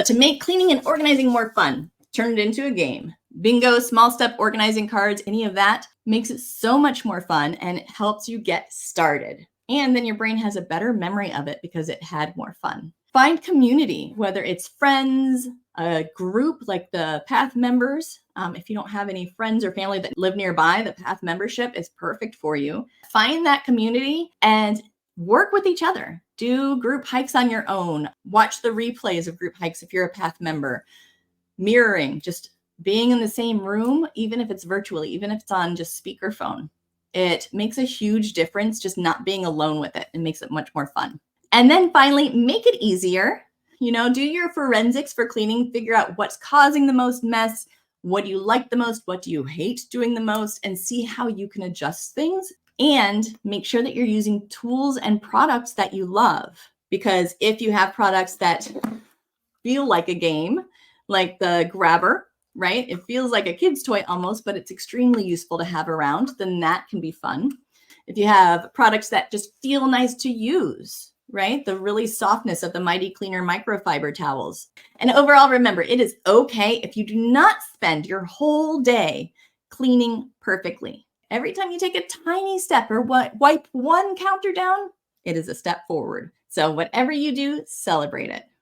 To make cleaning and organizing more fun, turn it into a game. Bingo, small step organizing cards, any of that makes it so much more fun and it helps you get started. And then your brain has a better memory of it because it had more fun. Find community, whether it's friends, a group like the Path members. If you don't have any friends or family that live nearby, the Path membership is perfect for you. Find that community and work with each other. Do group hikes on your own. Watch the replays of group hikes if you're a Path member. Mirroring, just being in the same room, even if it's virtually, even if it's on just speakerphone. It makes a huge difference just not being alone with it. It makes it much more fun. And then finally, make it easier. Do your forensics for cleaning, figure out what's causing the most mess, what do you like the most, what do you hate doing the most, and see how you can adjust things. And make sure that you're using tools and products that you love. Because if you have products that feel like a game, like the grabber, right? It feels like a kid's toy almost, but it's extremely useful to have around, then that can be fun. If you have products that just feel nice to use, right? The really softness of the Mighty Cleaner microfiber towels. And overall, remember, it is okay if you do not spend your whole day cleaning perfectly. Every time you take a tiny step or wipe one counter down, it is a step forward. So whatever you do, celebrate it.